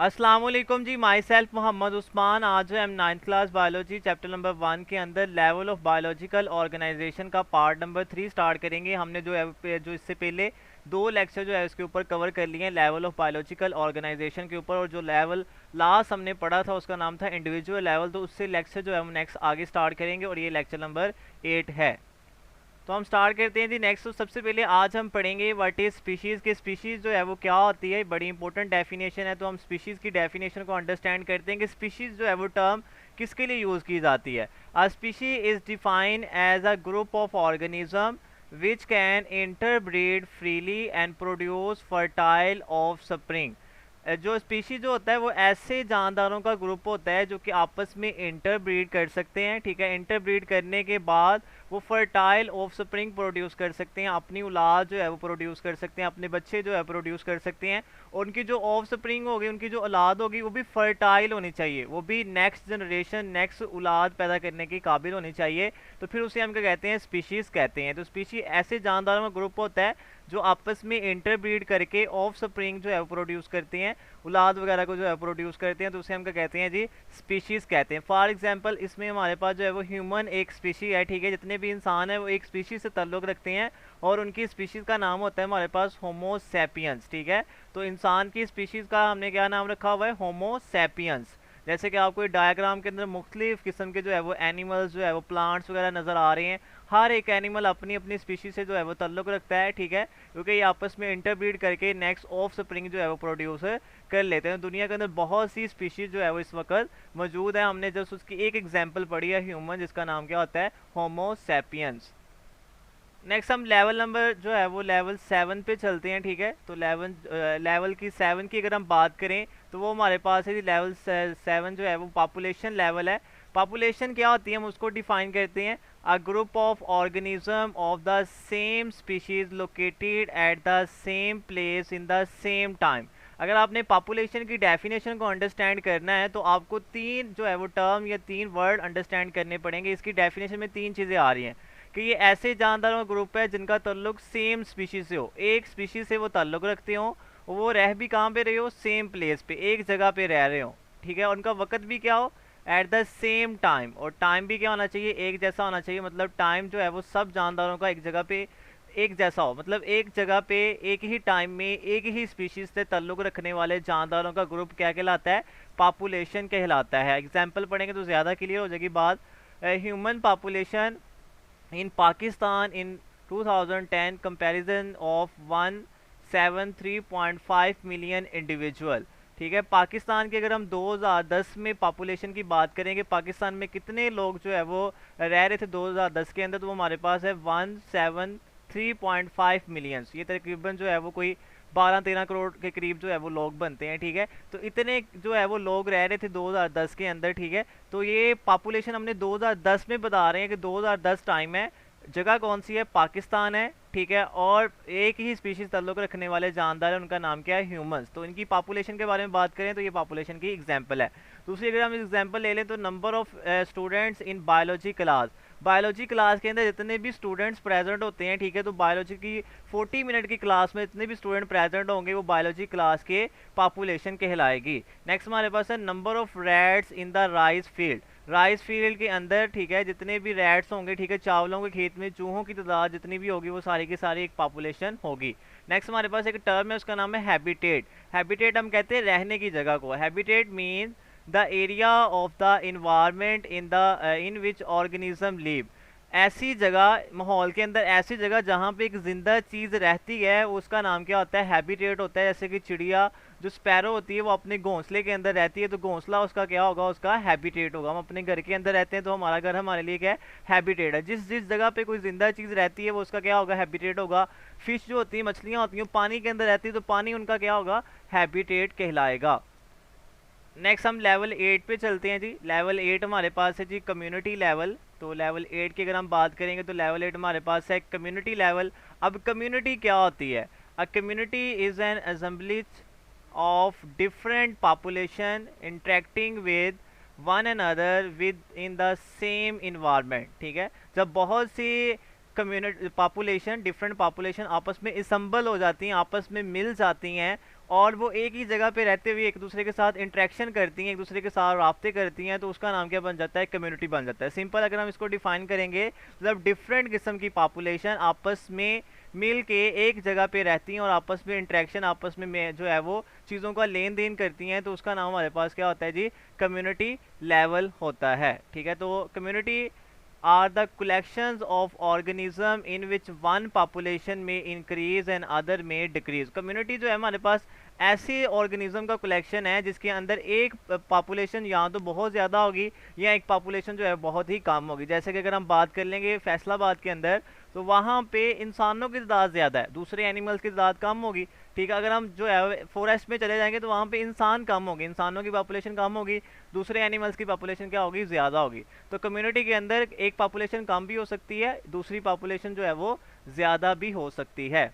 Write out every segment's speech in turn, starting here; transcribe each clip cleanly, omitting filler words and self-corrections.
अस्सलाम वालेकुम जी। My self Mohammad Usman. आज जो हम 9th class biology chapter number 1 के अंदर लेवल ऑफ बायोलॉजिकल ऑर्गेनाइजेशन का पार्ट नंबर 3 स्टार्ट करेंगे। हमने जो इससे पहले 2 लेक्चर जो है उसके ऊपर कवर कर लिए हैं लेवल ऑफ बायोलॉजिकल ऑर्गेनाइजेशन के ऊपर, और जो लेवल लास्ट हमने पढ़ा था उसका नाम था इंडिविजुअल लेवल। तो उससे लेक्चर जो है हम नेक्स्ट आगे स्टार्ट करेंगे और ये लेक्चर नंबर 8 है। तो हम स्टार्ट करते हैं जी नेक्स्ट। तो सबसे पहले आज हम पढ़ेंगे व्हाट इज स्पीशीज़ के स्पीशीज़ जो है वो क्या होती है। बड़ी इंपॉर्टेंट डेफिनेशन है। तो हम स्पीशीज़ की डेफिनेशन को अंडरस्टैंड करते हैं कि स्पीशीज़ जो है वो टर्म किसके लिए यूज़ की जाती है। A species is defined as a group of organism which can interbreed freely and produce fertile offspring. जो स्पीशी जो होता है वो ऐसे जानदारों का ग्रुप होता है जो कि आपस में इंटरब्रीड कर सकते हैं। ठीक है, इंटरब्रीड करने के बाद वो फर्टाइल ऑफ स्प्रिंग प्रोड्यूस कर सकते हैं, अपनी औलाद जो है वो प्रोड्यूस कर सकते हैं, अपने बच्चे जो है प्रोड्यूस कर सकते हैं। उनकी जो ऑफ स्प्रिंग होगी, उनकी जो औलाद होगी वो भी फर्टाइल होनी चाहिए, वो भी नेक्स्ट जनरेशन नेक्स्ट औलाद पैदा करने की काबिल होनी चाहिए। तो फिर उसे हम क्या कहते हैं, स्पीशीज़ कहते हैं। तो स्पीशी ऐसे जानदारों का ग्रुप होता है जो आपस में इंटरब्रीड करके ऑफ स्प्रिंग जो है प्रोड्यूस करते हैं, औलाद वगैरह को जो है प्रोड्यूस करते हैं। तो उसे हम क्या कहते हैं जी, स्पीशीज़ कहते हैं। फॉर एग्जांपल इसमें हमारे पास जो है वो ह्यूमन एक स्पीशी है। ठीक है, जितने भी इंसान है वो एक स्पीशीज से ताल्लुक़ रखते हैं और उनकी स्पीशीज़ का नाम होता है हमारे पास होमो सैपियंस। ठीक है, तो इंसान की स्पीशीज़ का हमने क्या नाम रखा हुआ है, होमो सैपियंस। जैसे कि आपको डायग्राम के अंदर मुख्तलिफ किस्म के जो है वो एनिमल्स जो है वो प्लांट्स वगैरह नज़र आ रहे हैं। हर एक एनिमल अपनी अपनी स्पीशीज से जो है वो ताल्लुक़ रखता है। ठीक है, क्योंकि ये आपस में इंटरब्रीड करके नेक्स्ट ऑफ स्प्रिंग जो है वो प्रोड्यूस कर लेते हैं। दुनिया के अंदर बहुत सी स्पीशीज जो है वो इस वक्त मौजूद है। हमने जस्ट उसकी एक एग्जांपल पढ़ी है, ह्यूमन, जिसका नाम क्या होता है, होमो सैपियंस। नेक्स्ट हम लेवल नंबर जो है वो लेवल 7 पे चलते हैं। ठीक है, तो लेवल की 7 की अगर हम बात करें तो वो हमारे पास है लेवल 7 जो है वो पॉपुलेशन लेवल है। पॉपुलेशन क्या होती है, हम उसको डिफाइन करते हैं, अ group of organism of the same species located at the same place in the same time. अगर आपने पॉपुलेशन की डेफिनेशन को अंडरस्टैंड करना है तो आपको 3 जो है वो टर्म या 3 वर्ड अंडरस्टैंड करने पड़ेंगे। इसकी डेफिनेशन में 3 चीज़ें आ रही हैं कि ये ऐसे जानदारों का ग्रुप है जिनका ताल्लुक सेम स्पीशीज से हो, एक स्पीशीज से वो ताल्लुक रखते हो, वो रह भी कहाँ पे रहे हो, सेम प्लेस पे, एक जगह पे रह रहे हो। ठीक है, उनका वक्त भी क्या हो, एट द सेम टाइम, और टाइम भी क्या होना चाहिए, एक जैसा होना चाहिए। मतलब टाइम जो है वो सब जानदारों का एक जगह पे एक जैसा हो, मतलब एक जगह पे एक ही टाइम में एक ही स्पीशीज से ताल्लुक रखने वाले जानदारों का ग्रुप क्या कहलाता है, पॉपुलेशन कहलाता है। एग्जाम्पल पढ़ेंगे तो ज़्यादा क्लियर हो जाएगी बात। Human population in Pakistan in 2010 comparison of 173.5 million individual. ठीक है, पाकिस्तान की अगर हम 2010 में पॉपुलेशन की बात करेंगे, पाकिस्तान में कितने लोग जो है वो रह रहे थे 2010 के अंदर, तो वो हमारे पास है 173.5 मिलियन। ये तकरीबन जो है वो कोई 12-13 करोड़ के करीब जो है वो लोग बनते हैं। ठीक है, तो इतने जो है वो लोग रह रहे थे 2010 के अंदर। ठीक है, तो ये पॉपुलेशन हमने 2010 में बता रहे हैं कि 2010 टाइम है, जगह कौन सी है, पाकिस्तान है। ठीक है, और एक ही स्पीशीज ताल्लुक रखने वाले जानदार हैं, उनका नाम क्या है, ह्यूमंस। तो इनकी पॉपुलेशन के बारे में बात करें तो ये पॉपुलेशन की एग्जांपल है। दूसरी अगर हम एग्जांपल ले लें तो number of students in biology class. Biology class के अंदर जितने भी स्टूडेंट्स प्रेजेंट होते हैं, ठीक है, तो बायोलॉजी की 40 मिनट की क्लास में जितने भी स्टूडेंट प्रेजेंट होंगे वो बायोलॉजी क्लास के पॉपुलेशन कहलाएगी। नेक्स्ट हमारे पास है number of rats in the rice field. Rice field के अंदर, ठीक है, जितने भी रैट्स होंगे, ठीक है, चावलों के खेत में चूहों की तादाद जितनी भी होगी वो सारी की सारी एक पॉपुलेशन होगी। नेक्स्ट हमारे पास एक टर्म है, उसका नाम है हैबिटेट। हैबिटेट हम कहते हैं रहने की जगह को। Habitat mean the area of the environment in which organism live. ऐसी जगह, माहौल के अंदर ऐसी जगह जहाँ पे एक जिंदा चीज़ रहती है, उसका नाम क्या होता है, हैबिटेट होता है। जैसे कि चिड़िया जो स्पैरो होती है वो अपने घोंसले के अंदर रहती है, तो घोंसला उसका क्या होगा, उसका हैबिटेट होगा। हम अपने घर के अंदर रहते हैं तो हमारा घर हमारे लिए क्या है, हैबिटेट है। जिस जिस जगह पे कोई जिंदा चीज़ रहती है वो उसका क्या होगा, हैबिटेट होगा। फिश जो होती है, मछलियाँ होती हैं, पानी के अंदर रहती है तो पानी उनका क्या होगा, हैबिटेट कहलाएगा। नेक्स्ट हम लेवल 8 पे चलते हैं जी। लेवल 8 हमारे पास है जी कम्युनिटी लेवल। तो लेवल 8 की अगर हम बात करेंगे तो लेवल 8 हमारे पास है कम्युनिटी लेवल। अब कम्युनिटी क्या होती है, a community is an assemblies of different population interacting with one another with in the same environment. ठीक है, जब बहुत सी कम्युनिटी पॉपुलेशन, डिफरेंट पॉपुलेशन आपस में असम्बल हो जाती हैं, आपस में मिल जाती हैं और वो एक ही जगह पे रहते हुए एक दूसरे के साथ इंटरेक्शन करती हैं, एक दूसरे के साथ राब्ते करती हैं, तो उसका नाम क्या बन जाता है, कम्युनिटी बन जाता है। सिंपल अगर हम इसको डिफाइन करेंगे, मतलब डिफरेंट किस्म की पॉपुलेशन आपस में मिल के एक जगह पे रहती हैं और आपस में इंटरेक्शन, आपस में जो है वो चीज़ों का लेन देन करती हैं, तो उसका नाम हमारे पास क्या होता है जी, कम्युनिटी लेवल होता है। ठीक है, तो community are the collections of organism in which one population may increase and other may decrease। Community जो है हमारे पास ऐसे ऑर्गेनिज्म का कलेक्शन है जिसके अंदर एक पॉपुलेशन या तो बहुत ज़्यादा होगी या एक पॉपुलेशन जो है बहुत ही कम होगी। जैसे कि अगर हम बात कर लेंगे फैसलाबाद के अंदर, तो वहाँ पे इंसानों की तादाद ज़्यादा है, दूसरे एनिमल्स की तादाद कम होगी। ठीक है, अगर हम जो है फॉरेस्ट में चले जाएंगे तो वहाँ पे इंसान कम होगी, इंसानों की पॉपुलेशन कम होगी, दूसरे एनिमल्स की पॉपुलेशन क्या होगी, ज़्यादा होगी। तो कम्युनिटी के अंदर एक पॉपुलेशन कम भी हो सकती है, दूसरी पॉपुलेशन जो है वो ज़्यादा भी हो सकती है।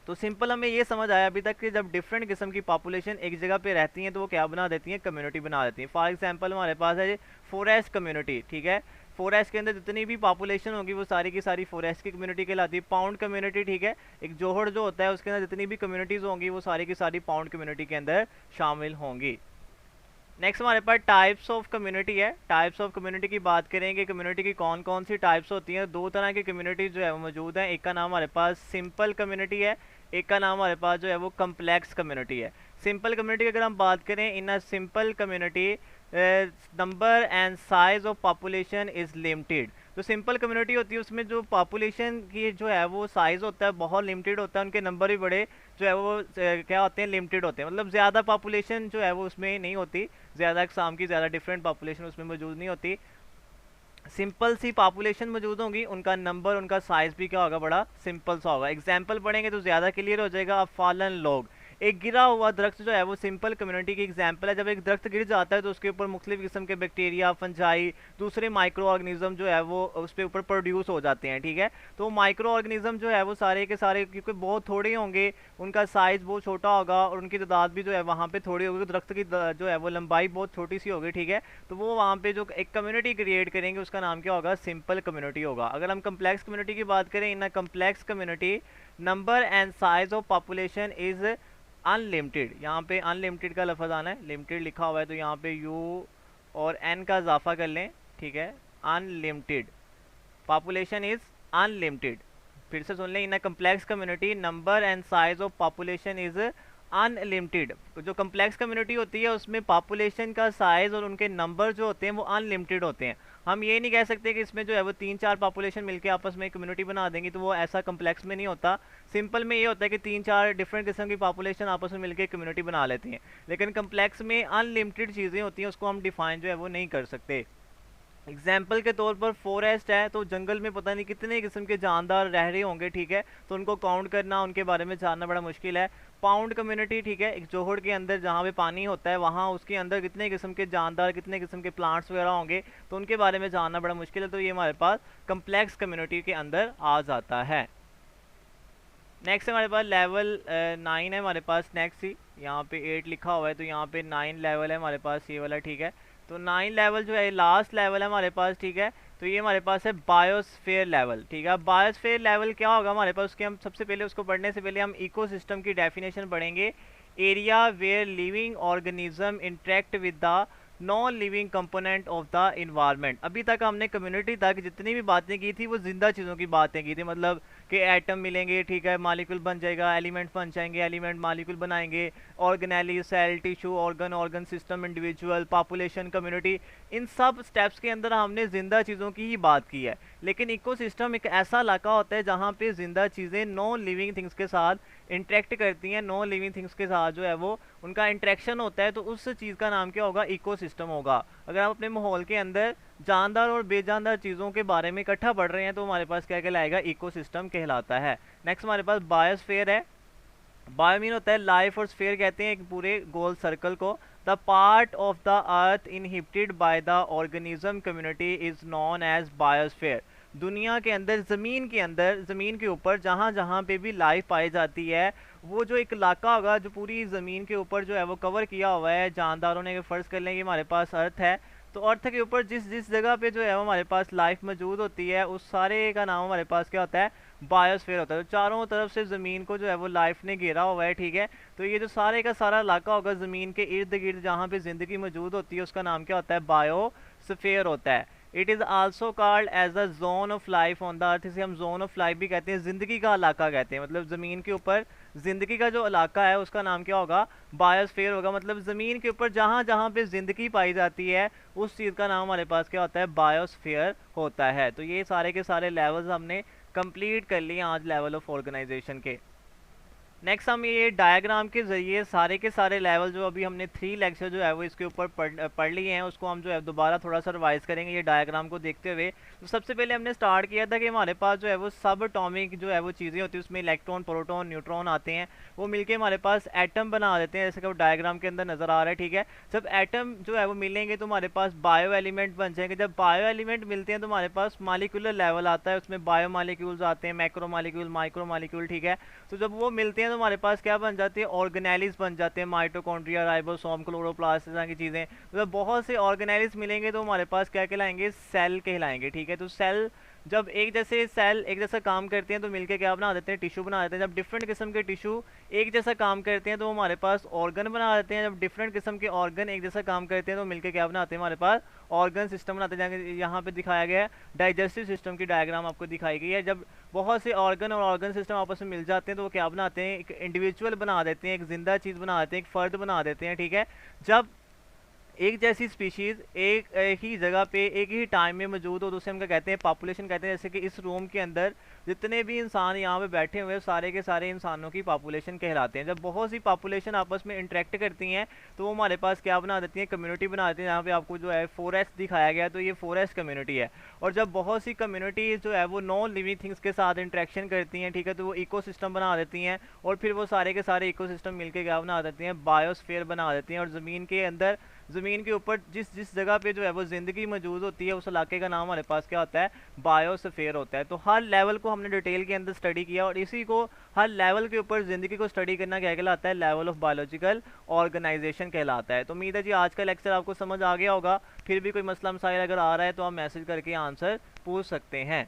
तो सिंपल हमें ये समझ आया अभी तक कि जब डिफरेंट किस्म की पॉपुलेशन एक जगह पे रहती हैं तो वो क्या बना देती हैं, कम्युनिटी बना देती हैं। फॉर एग्जांपल हमारे पास है फॉरेस्ट कम्युनिटी। ठीक है, फॉरेस्ट के अंदर जितनी भी पॉपुलेशन होगी वो सारी की सारी फॉरेस्ट की कम्युनिटी कहलाती है। पाउंड कम्युनिटी, ठीक है, एक जोहड़ जो होता है उसके अंदर जितनी भी कम्युनिटीज़ होंगी वो सारी की सारी पाउंड कम्युनिटी के अंदर शामिल होंगी। नेक्स्ट हमारे पास टाइप्स ऑफ कम्युनिटी है। टाइप्स ऑफ कम्युनिटी की बात करेंगे, कम्युनिटी की कौन कौन सी टाइप्स होती हैं। दो तरह की कम्युनिटी जो है वो मौजूद है। एक का नाम हमारे पास सिंपल कम्युनिटी है, एक का नाम हमारे पास जो है वो कम्प्लेक्स कम्युनिटी है। सिंपल कम्युनिटी की अगर हम बात करें, in a simple community number and size of population is limited. जो सिंपल कम्युनिटी होती है उसमें जो पॉपुलेशन की जो है वो साइज़ होता है बहुत लिमिटेड होता है, उनके नंबर भी बड़े जो है वो क्या होते हैं, लिमिटेड होते हैं। मतलब ज़्यादा पॉपुलेशन जो है वो उसमें नहीं होती, ज़्यादा अक़साम की ज़्यादा डिफरेंट पॉपुलेशन उसमें मौजूद नहीं होती। सिंपल सी पॉपुलेशन मौजूद होंगी, उनका नंबर उनका साइज़ भी क्या होगा, बड़ा सिंपल सा होगा। एग्जाम्पल पढ़ेंगे तो ज़्यादा क्लियर हो जाएगा। अब फॉलन लॉग, एक गिरा हुआ दरख्त जो है वो सिंपल कम्युनिटी की एग्जाम्पल है। जब एक दरख्त गिर जाता है तो उसके ऊपर मुख्तलिफ किस्म के बैक्टीरिया, फंजाई, दूसरे माइक्रो ऑर्गेनिज्म जो है वो उस पर ऊपर प्रोड्यूस हो जाते हैं। ठीक है, तो माइक्रो ऑर्गेनिज्म जो है वो सारे के सारे क्योंकि बहुत थोड़े होंगे, उनका साइज़ बहुत छोटा होगा और उनकी तादाद भी जो है वहाँ पे थोड़ी होगी, दरख्त की जो है वो लंबाई बहुत छोटी सी होगी। ठीक है, तो वो वहाँ पे जो एक कम्युनिटी क्रिएट करेंगे उसका नाम क्या होगा, सिंपल कम्युनिटी होगा। अगर हम कम्प्लेक्स कम्युनिटी की बात करें, in a complex community number and size of population is unlimited. यहाँ पे अनलिमिटेड का लफ्ज़ आना है, लिमिटेड लिखा हुआ है तो यहाँ पे यू और एन का इजाफा कर लें। ठीक है, अनलिमिटेड, पॉपुलेशन इज़ अनलिमिटेड। फिर से सुन लें, in a complex community number and size of population is unlimited. जो कम्प्लेक्स कम्युनिटी होती है उसमें पॉपुलेशन का साइज़ और उनके नंबर जो होते हैं वो अनलिमिटेड होते हैं। हम ये नहीं कह सकते कि इसमें जो है वो 3-4 पॉपुलेशन मिलके आपस में कम्युनिटी बना देंगी, तो वो ऐसा कम्प्लेक्स में नहीं होता। सिंपल में ये होता है कि 3-4 डिफरेंट किस्म की पॉपुलेशन आपस में मिलकर कम्युनिटी बना लेती हैं। लेकिन कम्प्लेक्स में अनलिमिटेड चीज़ें होती हैं, उसको हम डिफाइन जो है वो नहीं कर सकते। एग्जाम्पल के तौर पर फॉरेस्ट है तो जंगल में पता नहीं कितने किस्म के जानदार रह रहे होंगे। ठीक है, तो उनको काउंट करना, उनके बारे में जानना बड़ा मुश्किल है। पाउंड कम्युनिटी, ठीक है, एक जोहड़ के अंदर जहाँ पे पानी होता है वहाँ उसके अंदर कितने किस्म के जानदार, कितने किस्म के प्लांट्स वगैरह होंगे, तो उनके बारे में जानना बड़ा मुश्किल है। तो ये हमारे पास कम्प्लेक्स कम्युनिटी के अंदर आ जाता है। नेक्स्ट हमारे पास लेवल 9 है हमारे पास। नेक्स्ट ही यहाँ पे 8 लिखा हुआ है तो यहाँ पे 9 लेवल है हमारे पास, ये वाला। ठीक है, तो 9 लेवल जो है लास्ट लेवल है हमारे पास। ठीक है, तो ये हमारे पास है बायोस्फीयर लेवल। ठीक है, बायोस्फीयर लेवल क्या होगा हमारे पास, उसके हम सबसे पहले उसको पढ़ने से पहले हम इकोसिस्टम की डेफिनेशन पढ़ेंगे। Area where living organism interact with the non living component of the environment. अभी तक हमने कम्युनिटी तक जितनी भी बातें की थी वो जिंदा चीज़ों की बातें की थी, मतलब कि एटम मिलेंगे, ठीक है, मालिक्यूल बन जाएगा, एलिमेंट बन जाएंगे, एलिमेंट मालिक्यूल बनाएंगे, organelle, cell, tissue, organ, organ system, individual, population, community, इन सब स्टेप्स के अंदर हमने जिंदा चीज़ों की ही बात की है। लेकिन इकोसिस्टम एक ऐसा इलाका होता है जहाँ पे जिंदा चीज़ें नॉन लिविंग थिंग्स के साथ इंटरेक्ट करती हैं, नॉन लिविंग थिंग्स के साथ जो है वो उनका इंटरेक्शन होता है, तो उस चीज़ का नाम क्या होगा, इकोसिस्टम होगा। अगर आप अपने माहौल के अंदर जानदार और बेजानदार चीज़ों के बारे में इकट्ठा पढ़ रहे हैं तो हमारे पास क्या कहलाएगा, इकोसिस्टम कहलाता है। नेक्स्ट हमारे पास बायोस्फीयर है। बायो मीन होता है लाइफ और स्फीयर कहते हैं एक पूरे गोल सर्कल को। The part of the earth inhibited by the organism community is known as biosphere. दुनिया के अंदर, ज़मीन के अंदर, ज़मीन के ऊपर जहाँ जहाँ पे भी लाइफ पाई जाती है, वो जो एक इलाका होगा जो पूरी ज़मीन के ऊपर जो है वो कवर किया हुआ है जानदारों ने, फ़र्ज़ कर लें कि हमारे पास अर्थ है, तो अर्थ के ऊपर जिस जिस जगह पे जो है वो हमारे पास लाइफ मौजूद होती है उस सारे का नाम हमारे पास क्या होता है, बायोस्फीयर होता है। तो चारों तरफ से ज़मीन को जो है वो लाइफ ने घेरा हुआ है, ठीक है। तो ये जो सारे का सारा इलाका होगा ज़मीन के इर्द गिर्द जहाँ पे ज़िंदगी मौजूद होती है उसका नाम क्या होता है, बायोस्फीयर होता है। It is also called as a zone of life on the earth. इसे हम जोन ऑफ लाइफ भी कहते हैं, ज़िंदगी का इलाका कहते हैं। मतलब ज़मीन के ऊपर ज़िंदगी का जो इलाका है उसका नाम क्या होगा, बायोस्फीयर होगा। मतलब ज़मीन के ऊपर जहाँ जहाँ पे ज़िंदगी पाई जाती है उस चीज़ का नाम हमारे पास क्या होता है, बायोस्फीयर होता है। तो ये सारे के सारे लेवल्स हमने कंप्लीट कर लिए आज लेवल ऑफ ऑर्गेनाइजेशन के। नेक्स्ट हम ये डायग्राम के ज़रिए सारे के सारे लेवल जो अभी हमने 3 लेक्चर जो है वो इसके ऊपर पढ़ लिए हैं उसको हम जो है दोबारा थोड़ा सा रिवाइज करेंगे ये डायग्राम को देखते हुए। तो सबसे पहले हमने स्टार्ट किया था कि हमारे पास जो है वो सब एटॉमिक जो है वो चीज़ें होती है, उसमें इलेक्ट्रॉन, प्रोटॉन, न्यूट्रॉन आते हैं, वो मिलके हमारे पास एटम बना देते हैं, जैसे कि वो डायग्राम के अंदर नज़र आ रहा है, ठीक है। जब एटम जो है वो मिलेंगे तो हमारे पास बायो एलिमेंट बन जाएंगे। जब बायो एलिमेंट मिलते हैं तो हमारे पास मालिकुलर लेवल आता है, उसमें बायो मालिक्यूल्स आते हैं, मैक्रो मालिक्यूल, माइक्रो मालिक्यूल, ठीक है। तो जब वो मिलते हैं तो हमारे पास क्या बन जाती है, ऑर्गेनेलिस बन जाते हैं, माइटोकॉन्ड्रिया, राइबोसोम, क्लोरोप्लास्ट, इस तरह की चीज़ें। तो जब बहुत से ऑर्गेनेलिस मिलेंगे तो हमारे पास क्या कहलाएंगे, सेल कहलाएंगे, ठीक है। तो सेल जब एक जैसे सेल एक जैसा काम करते हैं तो मिलके क्या बना देते हैं, टिश्यू बना देते हैं। जब डिफरेंट किस्म के टिश्यू एक जैसा काम करते हैं तो हमारे पास ऑर्गन बना देते हैं। जब डिफरेंट किस्म के ऑर्गन एक जैसा काम करते हैं तो मिलके क्या बनाते हैं, हमारे पास ऑर्गन सिस्टम बनाते हैं। यहाँ पे दिखाया गया है डाइजेस्टिव सिस्टम की डायग्राम आपको दिखाई गई है। जब बहुत से ऑर्गन और ऑर्गन सिस्टम आपस में मिल जाते हैं तो वो क्या बनाते हैं, एक इंडिविजुअल बना देते हैं, एक जिंदा चीज़ बना देते हैं, एक फर्द बना देते हैं, ठीक है। जब एक जैसी स्पीशीज़ एक ही जगह पे एक ही टाइम में मौजूद हो तो उसे हम क्या कहते हैं, पॉपुलेशन कहते हैं। जैसे कि इस रूम के अंदर जितने भी इंसान यहाँ पे बैठे हुए हैं सारे के सारे इंसानों की पॉपुलेशन कहलाते हैं। जब बहुत सी पॉपुलेशन आपस में इंटरेक्ट करती हैं तो वो हमारे पास क्या बना देती हैं, कम्युनिटी बना देती हैं। यहाँ पे आपको जो है फॉरेस्ट दिखाया गया है तो ये फॉरेस्ट कम्युनिटी है। और जब बहुत सी कम्युनिटी जो है वो नॉन लिविंग थिंग्स के साथ इंटरेक्शन करती हैं, ठीक है, तो वो इकोसिस्टम बना देती हैं। और फिर वो सारे के सारे इकोसिस्टम मिलकर क्या बना देती हैं, बायोस्फीयर बना देती हैं। और ज़मीन के अंदर, ज़मीन के ऊपर जिस जिस जगह पे जो है वो ज़िंदगी मौजूद होती है उस इलाके का नाम हमारे पास क्या होता है, बायोस्फीयर होता है। तो हर लेवल को हमने डिटेल के अंदर स्टडी किया और इसी को हर लेवल के ऊपर ज़िंदगी को स्टडी करना क्या कहलाता है, लेवल ऑफ बायोलॉजिकल ऑर्गेनाइजेशन कहलाता है। तो उम्मीद है जी आज का लेक्चर आपको समझ आ गया होगा। फिर भी कोई मसला मसाइल अगर आ रहा है तो आप मैसेज करके आंसर पूछ सकते हैं।